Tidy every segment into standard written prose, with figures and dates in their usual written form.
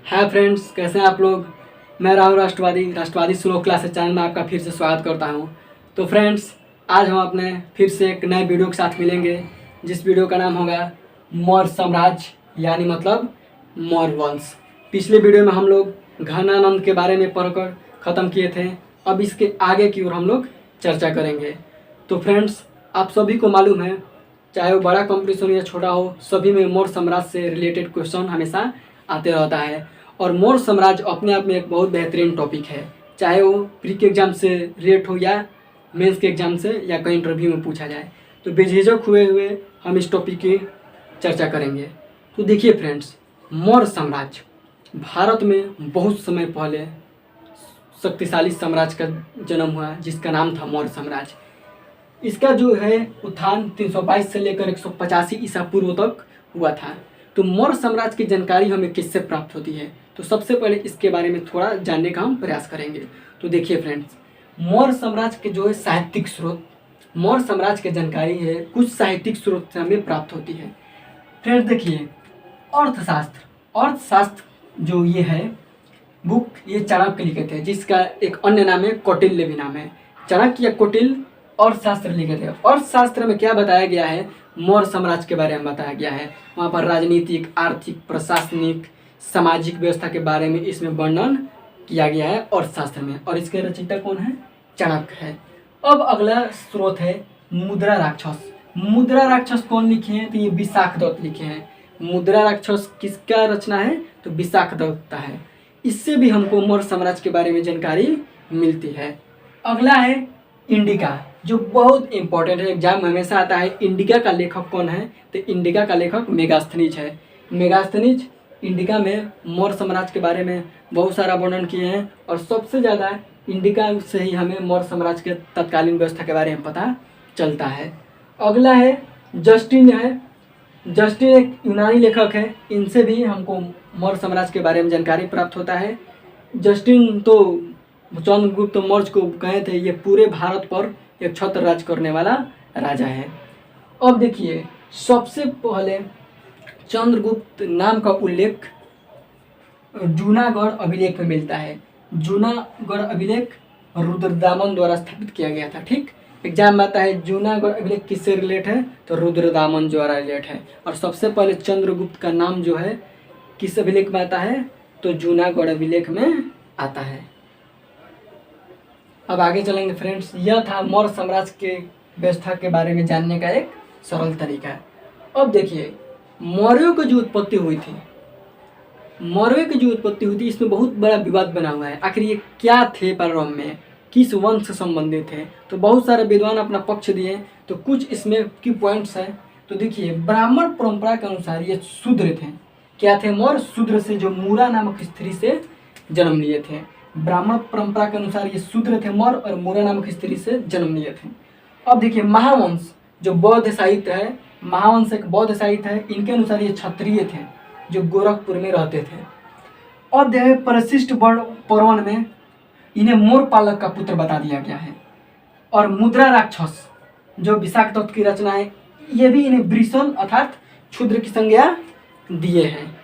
Hi friends, कैसे हैं आप लोग। मैं राहुल राष्ट्रवादी स्लो क्लासेस चैनल में आपका फिर से स्वागत करता हूं। तो फ्रेंड्स, आज हम अपने फिर से एक नए वीडियो के साथ मिलेंगे, जिस वीडियो का नाम होगा मौर्य साम्राज्य, यानी मतलब मौर्य वंश। पिछले वीडियो में हम लोग घनानंद के बारे में पढ़कर ख़त्म किए थे। अब इसके आगे की ओर हम लोग चर्चा करेंगे। तो फ्रेंड्स, आप सभी को मालूम है, चाहे वो बड़ा कंपटीशन या छोटा हो, सभी में मौर्य साम्राज्य से रिलेटेड क्वेश्चन हमेशा आते रहता है। और मौर्य साम्राज्य अपने आप में एक बहुत बेहतरीन टॉपिक है, चाहे वो प्री के एग्जाम से रिलेट हो या मेंस के एग्जाम से या कहीं इंटरव्यू में पूछा जाए। तो बेझिझक हुए हम इस टॉपिक की चर्चा करेंगे। तो देखिए फ्रेंड्स, मौर्य साम्राज्य भारत में बहुत समय पहले शक्तिशाली साम्राज्य का जन्म हुआ, जिसका नाम था मौर्य साम्राज्य। इसका जो है उत्थान 322 से लेकर 185 ईसा पूर्व तक हुआ था। तो मौर्य साम्राज्य की जानकारी हमें किससे प्राप्त होती है, तो सबसे पहले इसके बारे में थोड़ा जानने का हम प्रयास करेंगे। तो देखिए फ्रेंड्स, मौर्य साम्राज्य के जो है साहित्यिक स्रोत, मौर्य साम्राज्य की जानकारी है कुछ साहित्यिक स्रोत से हमें प्राप्त होती है। फ्रेंड्स देखिए, अर्थशास्त्र जो ये है बुक, ये चाणक्य लिखे थे, जिसका एक अन्य नाम है कौटिल्य भी नाम है। चाणक्य या कौटिल्य अर्थशास्त्र लिखे थे। अर्थशास्त्र में क्या बताया गया है, मौर्य साम्राज्य के बारे में बताया गया है। वहाँ पर राजनीतिक, आर्थिक, प्रशासनिक, सामाजिक व्यवस्था के बारे में इसमें वर्णन किया गया है अर्थशास्त्र में। और इसके रचयिता कौन है, चाणक्य है। अब अगला स्रोत है मुद्रा राक्षस। मुद्रा राक्षस कौन लिखे हैं, तो ये विशाखदत्त लिखे हैं। मुद्रा राक्षस किसका रचना है, तो विशाखदत्त का है। इससे भी हमको मौर्य साम्राज्य के बारे में जानकारी मिलती है। अगला है इंडिका, जो बहुत इंपॉर्टेंट है, एग्जाम में हमेशा आता है। इंडिका का लेखक कौन है, तो इंडिका का लेखक मेगास्थनीज है। मेगास्थनीज इंडिका में मौर्य साम्राज्य के बारे में बहुत सारा वर्णन किए हैं, और सबसे ज़्यादा इंडिका से ही हमें मौर्य साम्राज्य के तत्कालीन व्यवस्था के बारे में पता चलता है। अगला है जस्टिन है। जस्टिन एक यूनानी लेखक है, इनसे भी हमको मौर्य साम्राज्य के बारे में जानकारी प्राप्त होता है। जस्टिन तो चंद्रगुप्त मौर्य को कहे थे ये पूरे भारत पर एक छत्र राज करने वाला राजा है। अब देखिए, सबसे पहले चंद्रगुप्त नाम का उल्लेख जूनागढ़ अभिलेख में मिलता है। जूनागढ़ अभिलेख रुद्रदामन द्वारा स्थापित किया गया था। ठीक, एग्जाम में आता है जूनागढ़ अभिलेख किससे रिलेट है, तो रुद्रदामन द्वारा रिलेट है। और सबसे पहले चंद्रगुप्त का नाम जो है किस अभिलेख में आता है, तो जूनागढ़ अभिलेख में आता है। अब आगे चलेंगे फ्रेंड्स। यह था मौर्य साम्राज्य के व्यवस्था के बारे में जानने का एक सरल तरीका। अब देखिए, मौर्यों की जो उत्पत्ति हुई थी, इसमें बहुत बड़ा विवाद बना हुआ है। आखिर ये क्या थे, प्रारंभ में किस वंश से संबंधित थे। तो बहुत सारे विद्वान अपना पक्ष दिए, तो कुछ इसमें की पॉइंट्स हैं। तो देखिए, ब्राह्मण परंपरा के अनुसार ये शूद्र थे। क्या थे, मौर्य शूद्र से, जो मूरा नामक स्त्री से जन्म लिए थे। ब्राह्मण परंपरा के अनुसार ये शूद्र थे मौर्य, और मूरा नामक स्त्री से जन्म लिए थे। अब देखिए, महावंश जो बौद्ध साहित्य है, महावंश एक बौद्ध साहित्य है, इनके अनुसार ये क्षत्रिय थे जो गोरखपुर में रहते थे। अब देखिए, परिशिष्ट वर्ण पर्वन में इन्हें मोर पालक का पुत्र बता दिया गया है। और मुद्रा राक्षस जो विशाखदत्त की रचना है, ये भी इन्हें वृषण अर्थात क्षुद्र की संज्ञा दिए हैं।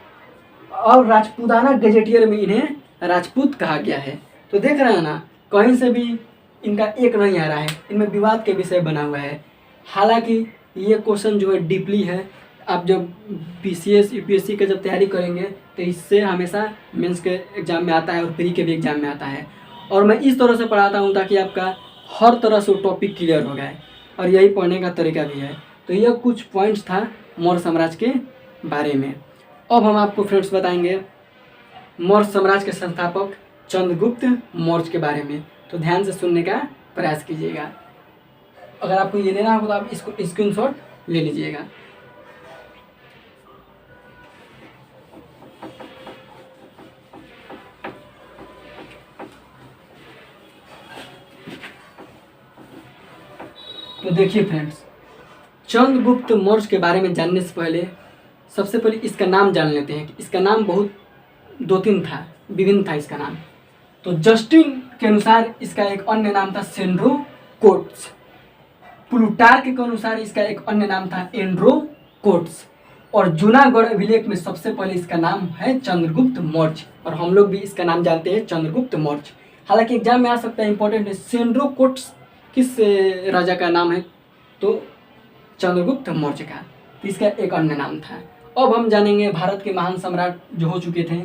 और राजपूताना गजेटियर में इन्हें राजपूत कहा गया है। तो देख रहे हैं ना, कहीं से भी इनका एक नहीं आ रहा है, इनमें विवाद के विषय बना हुआ है। हालांकि ये क्वेश्चन जो है डीपली है। आप जब BCS UPSC का जब तैयारी करेंगे, तो इससे हमेशा मेंस के एग्जाम में आता है और प्री के भी एग्जाम में आता है। और मैं इस तरह से पढ़ाता हूँ ताकि आपका हर तरह से टॉपिक क्लियर हो जाए, और यही पढ़ने का तरीका भी है। तो यह कुछ पॉइंट्स था मौर्य साम्राज्य के बारे में। अब हम आपको फ्रेंड्स बताएंगे मौर्य साम्राज्य के संस्थापक चंद्रगुप्त मौर्य के बारे में। तो ध्यान से सुनने का प्रयास कीजिएगा। अगर आपको ये लेना हो तो आप इसको स्क्रीनशॉट ले लीजिएगा। तो देखिए फ्रेंड्स, चंद्रगुप्त मौर्य के बारे में जानने से पहले सबसे पहले इसका नाम जान लेते हैं कि इसका नाम बहुत विभिन्न था इसका नाम। तो जस्टिन के अनुसार इसका एक अन्य नाम था सेंड्रोकोट्स। प्लूटार्क के अनुसार इसका एक अन्य नाम था एंड्रोकोट्स। और जूनागढ़ अभिलेख में सबसे पहले इसका नाम है चंद्रगुप्त मौर्य, और हम लोग भी इसका नाम जानते हैं चंद्रगुप्त मौर्य। हालांकि एग्जाम में आ सकता है, इंपॉर्टेंट है, सेंड्रोकोट्स किस राजा का नाम है, तो चंद्रगुप्त मौर्य का, तो इसका एक अन्य नाम था। अब हम जानेंगे भारत के महान सम्राट जो हो चुके थे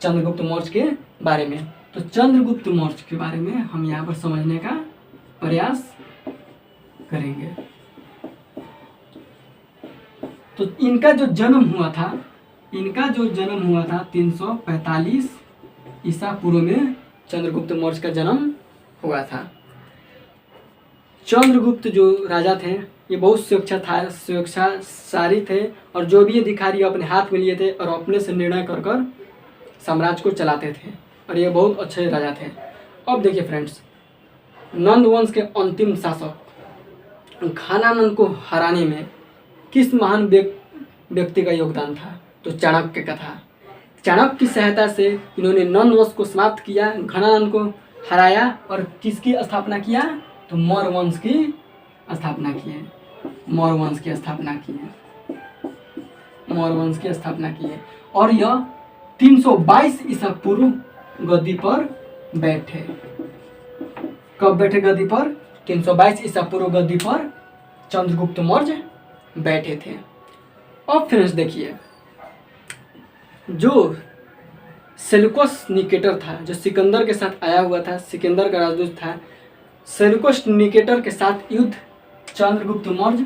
चंद्रगुप्त मौर्य के बारे में। तो चंद्रगुप्त मौर्य के बारे में हम यहाँ पर समझने का प्रयास करेंगे। तो इनका जो जन्म हुआ था 345 ईसा पूर्व में चंद्रगुप्त मौर्य का जन्म हुआ था। चंद्रगुप्त जो राजा थे ये बहुत स्वेच्छाचारी थे, और जो भी अधिकारी अपने हाथ में लिए थे और अपने से निर्णय कर कर साम्राज्य को चलाते थे, और ये बहुत अच्छे राजा थे। अब देखिए फ्रेंड्स, नंद वंश के अंतिम शासक घनानंद को हराने में किस महान व्यक्ति का योगदान था, तो चाणक्य का था। चाणक्य की सहायता से इन्होंने नंद वंश को समाप्त किया, घनानंद को हराया, और किसकी स्थापना किया, तो मौर्य वंश की स्थापना किए। और यह 322 ईसा पूर्व गद्दी पर बैठे। कब बैठे गद्दी पर? 322 ईसा पूर्व गद्दी पर चंद्रगुप्त मौर्य बैठे थे। अब फ्रेंड्स देखिए, जो सेल्यूकस निकेटर था, जो सिकंदर के साथ आया हुआ था, सिकंदर का राजदूत था, सेल्यूकस निकेटर के साथ युद्ध चंद्रगुप्त मौर्य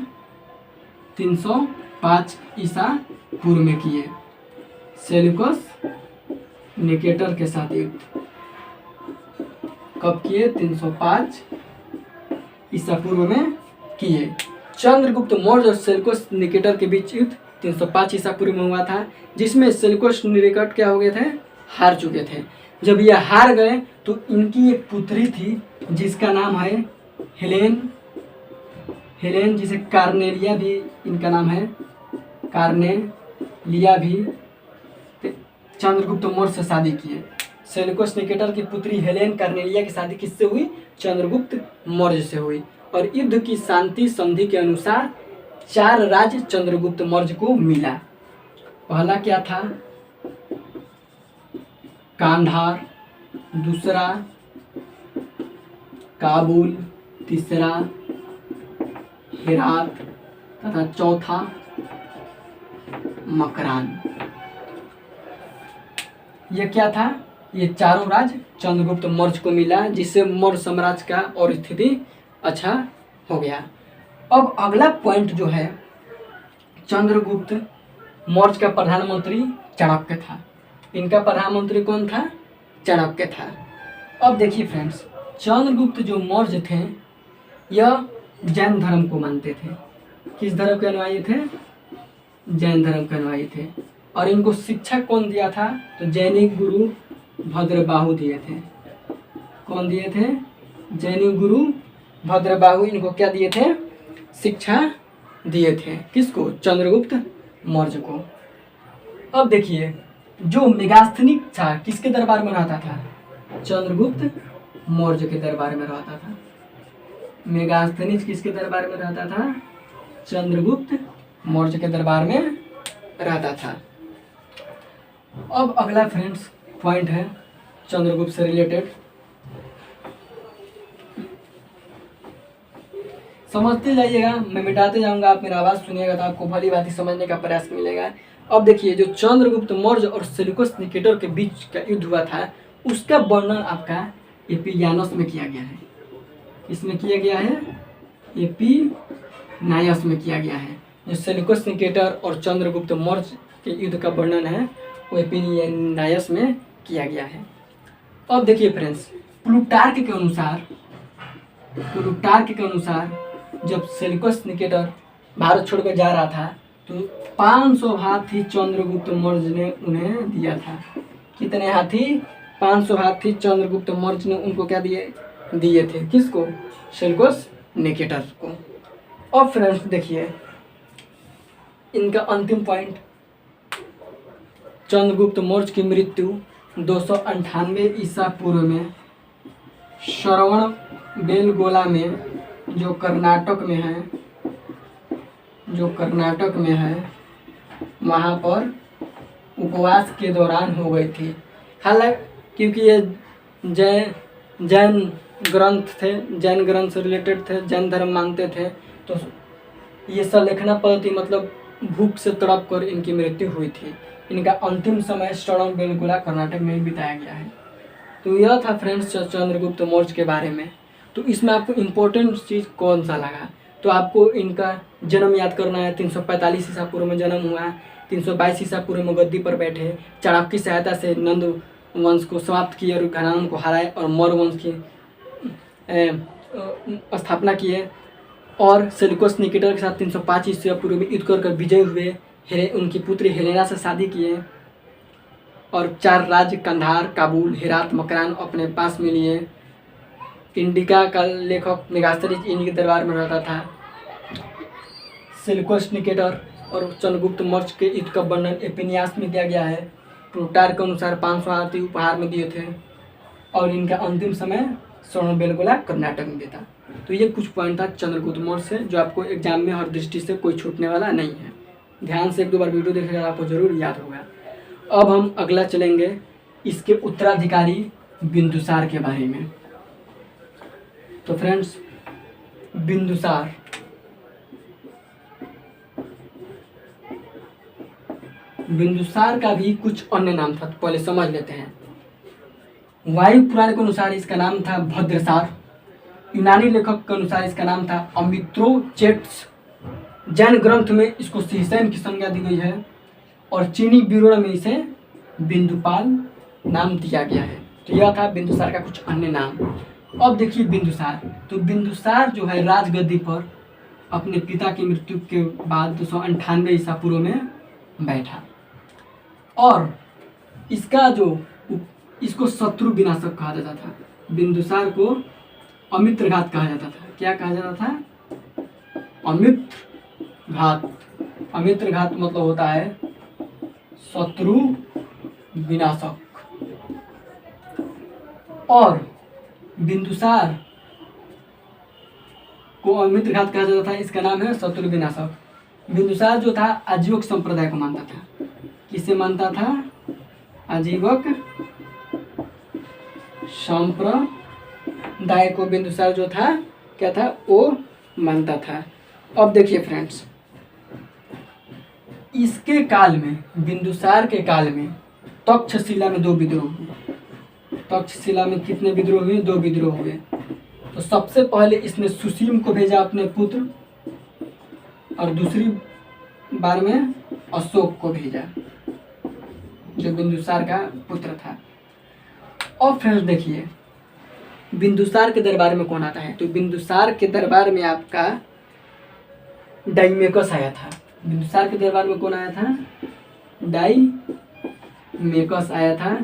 305 ईसा पूर्व में किए। सेल्यूकस निकेटर के साथ युद्ध कब किए? 305 ईसा पूर्व में किए। चंद्रगुप्त मौर्य और सेल्यूकस निकेटर के बीच युद्ध 305 ईसा पूर्व में हुआ था, जिसमें सेल्यूकस निकेटर क्या हो गए थे? हार चुके थे। जब ये हार गए तो इनकी एक पुत्री थी जिसका नाम है हेलेन, जिसे कार्नेलिया भी इनका नाम है, कार्नेलिया भी चंद्रगुप्त मौर्य से शादी किए। सेल्यूकस निकेटर की पुत्री हेलेन कार्नेलिया की शादी किससे हुई? चंद्रगुप्त मौर्य से हुई। और युद्ध की शांति संधि के अनुसार 4 राज्य चंद्रगुप्त मौर्य को मिला। पहला क्या था? कांधार, दूसरा काबुल, तीसरा हेरात तथा चौथा मकरान। यह क्या था? ये चारों राज्य चंद्रगुप्त मौर्य को मिला, जिससे मौर्य साम्राज्य का और स्थिति अच्छा हो गया। अब अगला पॉइंट जो है, चंद्रगुप्त मौर्य का प्रधानमंत्री चाणक्य था। इनका प्रधानमंत्री कौन था? चाणक्य था। अब देखिए फ्रेंड्स, चंद्रगुप्त जो मौर्य थे यह जैन धर्म को मानते थे। किस धर्म के अनुयायी थे? जैन धर्म के अनुयायी थे। और इनको शिक्षा कौन दिया था? तो जैनिक गुरु भद्रबाहु दिए थे। कौन दिए थे? जैनिक गुरु भद्रबाहु इनको क्या दिए थे? शिक्षा दिए थे। किसको? चंद्रगुप्त मौर्य को। अब देखिए, जो मेगास्थनीज था किसके दरबार में रहता था? चंद्रगुप्त मौर्य के दरबार में रहता था। मेगास्थनीज किसके दरबार में रहता था? चंद्रगुप्त मौर्य के दरबार में रहता था। अब अगला फ्रेंड्स पॉइंट है चंद्रगुप्त से रिलेटेड, समझते जाइएगा, मैं मिटाते जाऊंगा, आप मेरा आवाज़ सुनिएगा तो आपको भली भांति समझने का प्रयास मिलेगा। अब देखिए, जो चंद्रगुप्त मौर्य और सेल्यूकस निकेटर के बीच का युद्ध हुआ था उसका वर्णन आपका एपियानस में किया गया है। इसमें किया गया है? एपिनायस में किया गया है। जो सेल्यूकस निकेटर और चंद्रगुप्त मौर्य के युद्ध का वर्णन है वो एपिनायस में किया गया है। अब देखिए फ्रेंड्स, प्लूटार्क के अनुसार जब सेल्यूकस निकेटर भारत छोड़कर जा रहा था तो 500 हाथी चंद्रगुप्त मौर्य ने उन्हें दिया था। कितने हाथी? 500 हाथी चंद्रगुप्त मौर्य ने उनको क्या दिए थे? किसको? सेल्यूकस निकेटर को। अब फ्रेंड्स देखिए, इनका अंतिम पॉइंट, चंद्रगुप्त मौर्य की मृत्यु 298 ईसा पूर्व में श्रवण बेलगोला में, जो कर्नाटक में है, वहाँ पर उपवास के दौरान हो गई थी। हालांकि क्योंकि ये जैन ग्रंथ थे, जैन ग्रंथ से रिलेटेड थे, जैन धर्म मानते थे, तो ये संलेखना पद्धति मतलब भूख से तड़प कर इनकी मृत्यु हुई थी। इनका अंतिम समय श्रवणबेलगोला कर्नाटक में बिताया गया है। तो यह था फ्रेंड्स चंद्रगुप्त मौर्य के बारे में। तो इसमें आपको इम्पोर्टेंट चीज़ कौन सा लगा? तो आपको इनका जन्म याद करना है। 345 ईसा पूर्व में जन्म हुआ, 322 ईसा पूर्व में गद्दी पर बैठे, चाणक्य की सहायता से नंद वंश को समाप्त किए और घरानों को हराए और मौर्य वंश की स्थापना किए, और सेल्यूकस निकेटर के साथ 305 ईसा पूर्व में युद्ध कर विजय हुए, उनकी पुत्री हेलेना से शादी किए और 4 राज्य कंधार, काबुल, हेरात, मकरान अपने पास में लिए। इंडिका का लेखक मेगास्थनीज इन्हीं के दरबार में रहता था। सेल्यूकस निकेटर और चंद्रगुप्त मौर्य के युद्ध का वर्णन एपिनियास में दिया गया है। प्लूटार्क के अनुसार 500 आरती उपहार में दिए थे और इनका अंतिम समय श्रवणबेलगोला कर्नाटक में बीता। तो ये कुछ पॉइंट था चंद्रगुप्त मौर्य से, जो आपको एग्जाम में हर दृष्टि से कोई छूटने वाला नहीं है। ध्यान से 1-2 बार वीडियो देखेगा, आपको जरूर याद होगा। अब हम अगला चलेंगे इसके उत्तराधिकारी बिंदुसार के बारे में। तो फ्रेंड्स, बिंदुसार का भी कुछ अन्य नाम था, तो पहले समझ लेते हैं। वायु पुराण के अनुसार इसका नाम था भद्रसार। यूनानी लेखक के अनुसार इसका नाम था अमित्रोचेट्स। जैन ग्रंथ में इसको सिहसैन की संज्ञा दी गई है और चीनी विवरण में इसे बिंदुपाल नाम दिया गया है। तो यह था बिंदुसार का कुछ अन्य नाम। अब देखिए बिंदुसार, तो बिंदुसार जो है राजगद्दी पर अपने पिता की मृत्यु के बाद 298 ईसा पूर्व में बैठा और इसको शत्रु विनाशक कहा जाता था। बिंदुसार को अमित्रघात कहा जाता था। क्या कहा जाता था? अमित्रघात। अमित्रघात मतलब होता है शत्रु विनाशक। और बिंदुसार को अमित्रघात कहा जाता था, इसका नाम है शत्रु विनाशक। बिंदुसार जो था आजीवक संप्रदाय को मानता था। किसे मानता था? आजीवक संप्रदाय को बिंदुसार जो था क्या था? वो मानता था। अब देखिए फ्रेंड्स, इसके काल में, बिंदुसार के काल में तक्षशिला में 2 विद्रोह हुए। तक्षशिला में कितने विद्रोह हुए? 2 विद्रोह हुए। तो सबसे पहले इसने सुसीम को भेजा अपने पुत्र, और दूसरी बार में अशोक को भेजा जो बिंदुसार का पुत्र था। और फ्रेंड्स देखिए, बिंदुसार के दरबार में कौन आता है? तो बिंदुसार के दरबार में आपका डाइमेकस आया था। बिंदुसार के दरबार में कौन आया था? डाइमेकस आया था,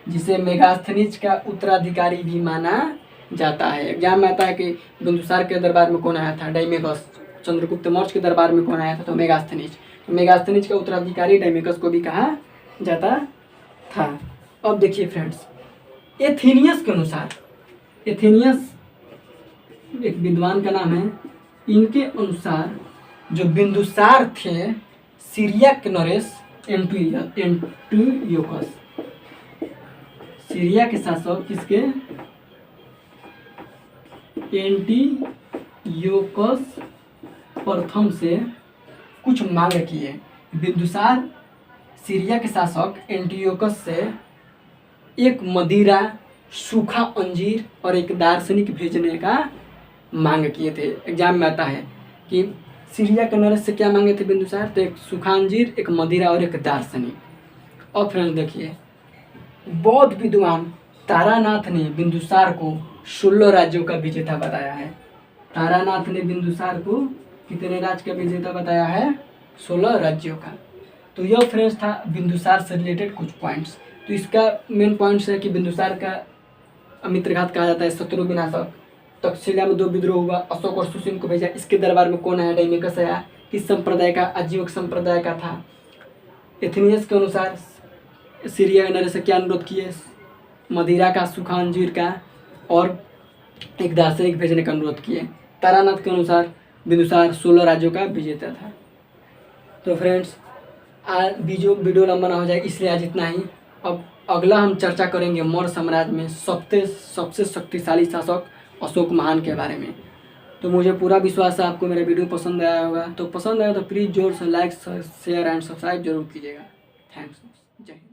जिसे मेगास्थनीज का उत्तराधिकारी भी माना जाता है। एग्जाम में आता है कि बिंदुसार के दरबार में कौन आया था? डाइमेकस। चंद्रगुप्त मौर्य के दरबार में कौन आया था? तो मेगास्थनीज। तो मेगास्थनीज का उत्तराधिकारी डाइमेकस को भी कहा जाता था। अब देखिए फ्रेंड्स, एथेनियस के अनुसार, एथेनियस एक विद्वान का नाम है, इनके अनुसार जो बिंदुसार थे सीरिया के नरेश एंटियोकस, सीरिया के शासक किसके? एंटियोकस प्रथम से कुछ मांग किए। बिंदुसार सीरिया के शासक एंटियोकस से एक मदिरा, सूखा अंजीर और एक दार्शनिक भेजने का मांग किए थे। एग्जाम में आता है कि सीरिया के नरेश से क्या मांगे थे बिंदुसार? तो एक सूखा अंजीर, एक मदिरा और एक दार्शनिक। और फ्रेंड्स देखिए, बौद्ध विद्वान तारानाथ ने बिंदुसार को 16 राज्यों का विजेता बताया है। तारानाथ ने बिंदुसार को कितने राज्य का विजेता बताया है? 16 राज्यों का। तो यह फ्रेंड्स था बिंदुसार से रिलेटेड कुछ पॉइंट्स। तो इसका मेन पॉइंट्स है कि बिंदुसार का अमित्रघात कहा जाता है, शत्रु विनाशक। तक्षशिला में 2 विद्रोह हुआ, अशोक और सुसीम को भेजा। इसके दरबार में कौन आया? डाइमेकस आया। किस संप्रदाय का? आजीवक संप्रदाय का था। एथेनियस के अनुसार सीरिया के नरेश से क्या अनुरोध किए? मदिरा का, सूखा अंजीर का और एक दार्शनिक भेजने का अनुरोध किए। तारानाथ के अनुसार बिंदुसार 16 राज्यों का विजेता था। तो फ्रेंड्स, वीडियो लंबा ना हो जाए इसलिए आज इतना ही। अब अगला हम चर्चा करेंगे मौर्य साम्राज्य में सबसे शक्तिशाली शासक अशोक महान के बारे में। तो मुझे पूरा विश्वास है आपको मेरा वीडियो पसंद आया होगा। तो पसंद आया तो प्लीज़ जोर से लाइक शेयर एंड सब्सक्राइब जरूर कीजिएगा। थैंक्स। जय हिंद।